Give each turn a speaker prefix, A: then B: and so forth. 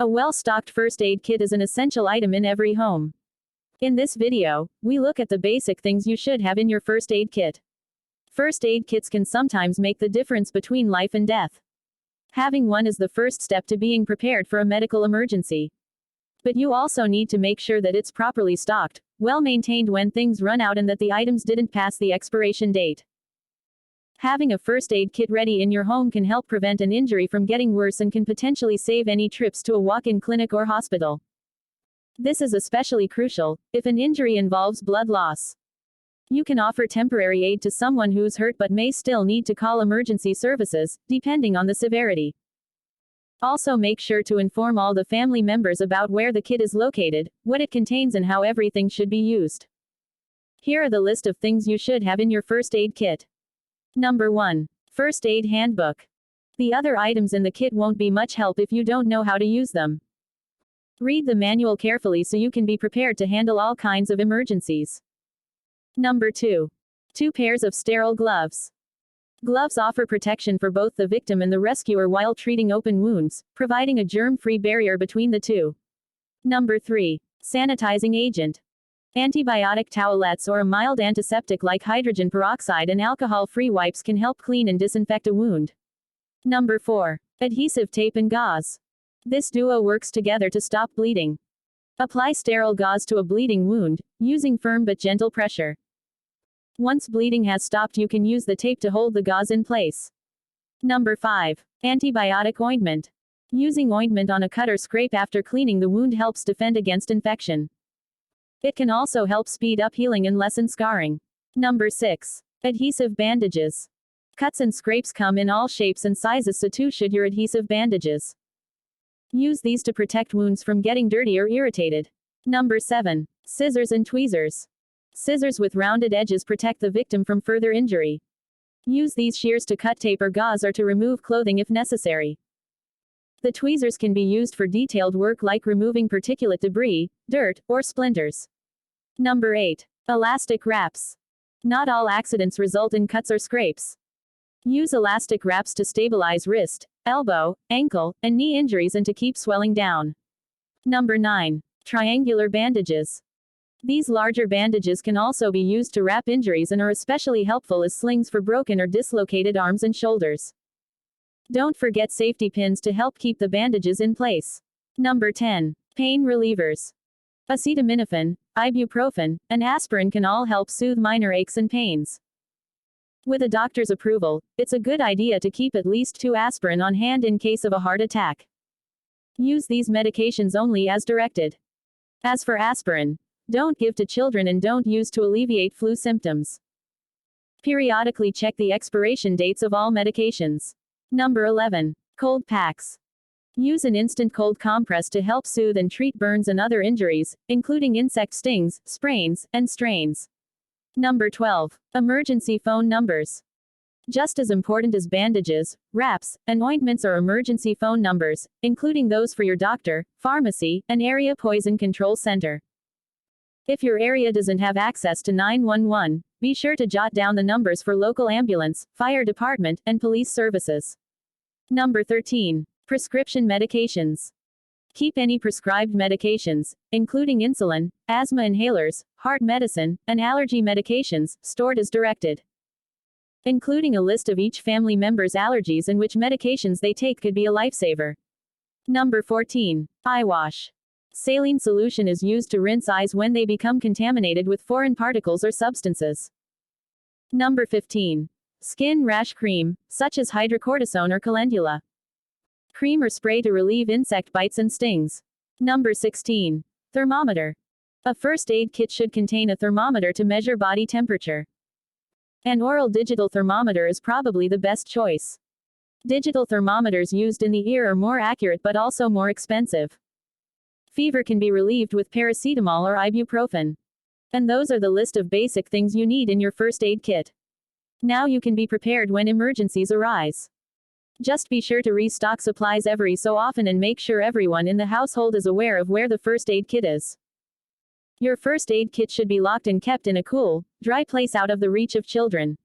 A: A well-stocked first aid kit is an essential item in every home. In this video, we look at the basic things you should have in your first aid kit. First aid kits can sometimes make the difference between life and death. Having one is the first step to being prepared for a medical emergency. But you also need to make sure that it's properly stocked, well maintained when things run out, and that the items didn't pass the expiration date. Having a first aid kit ready in your home can help prevent an injury from getting worse and can potentially save any trips to a walk-in clinic or hospital. This is especially crucial if an injury involves blood loss. You can offer temporary aid to someone who's hurt but may still need to call emergency services, depending on the severity. Also, make sure to inform all the family members about where the kit is located, what it contains, and how everything should be used. Here are the list of things you should have in your first aid kit. Number 1. First Aid Handbook. The other items in the kit won't be much help if you don't know how to use them. Read the manual carefully so you can be prepared to handle all kinds of emergencies. Number 2. 2 pairs of sterile gloves. Gloves offer protection for both the victim and the rescuer while treating open wounds, providing a germ-free barrier between the two. Number 3. Sanitizing Agent. Antibiotic towelettes or a mild antiseptic like hydrogen peroxide and alcohol-free wipes can help clean and disinfect a wound. Number 4. Adhesive tape and gauze. This duo works together to stop bleeding. Apply sterile gauze to a bleeding wound, using firm but gentle pressure. Once bleeding has stopped, you can use the tape to hold the gauze in place. Number 5. Antibiotic Ointment. Using ointment on a cut or scrape after cleaning the wound helps defend against infection. It can also help speed up healing and lessen scarring. Number 6. Adhesive Bandages. Cuts and scrapes come in all shapes and sizes, so too should your adhesive bandages. Use these to protect wounds from getting dirty or irritated. Number 7. Scissors and tweezers. Scissors with rounded edges protect the victim from further injury. Use these shears to cut tape or gauze or to remove clothing if necessary. The tweezers can be used for detailed work like removing particulate debris, dirt, or splinters. Number 8. Elastic wraps. Not all accidents result in cuts or scrapes. Use elastic wraps to stabilize wrist, elbow, ankle, and knee injuries and to keep swelling down. Number 9. Triangular bandages. These larger bandages can also be used to wrap injuries and are especially helpful as slings for broken or dislocated arms and shoulders. Don't forget safety pins to help keep the bandages in place. Number 10. Pain relievers. Acetaminophen, ibuprofen, and aspirin can all help soothe minor aches and pains. With a doctor's approval, it's a good idea to keep at least 2 aspirin on hand in case of a heart attack. Use these medications only as directed. As for aspirin, don't give to children and don't use to alleviate flu symptoms. Periodically check the expiration dates of all medications. Number 11. Cold packs. Use an instant cold compress to help soothe and treat burns and other injuries, including insect stings, sprains, and strains. Number 12. Emergency phone numbers. Just as important as bandages, wraps, and ointments are emergency phone numbers, including those for your doctor, pharmacy, and area poison control center. If your area doesn't have access to 911, be sure to jot down the numbers for local ambulance, fire department, and police services. Number 13. Prescription medications. Keep any prescribed medications, including insulin, asthma inhalers, heart medicine, and allergy medications, stored as directed. Including a list of each family member's allergies and which medications they take could be a lifesaver. Number 14. Eye wash. Saline solution is used to rinse eyes when they become contaminated with foreign particles or substances. Number 15. Skin rash cream, such as hydrocortisone or calendula. Cream or spray to relieve insect bites and stings. Number 16. Thermometer. A first aid kit should contain a thermometer to measure body temperature. An oral digital thermometer is probably the best choice. Digital thermometers used in the ear are more accurate but also more expensive. Fever can be relieved with paracetamol or ibuprofen. And those are the list of basic things you need in your first aid kit. Now you can be prepared when emergencies arise. Just be sure to restock supplies every so often and make sure everyone in the household is aware of where the first aid kit is. Your first aid kit should be locked and kept in a cool, dry place out of the reach of children.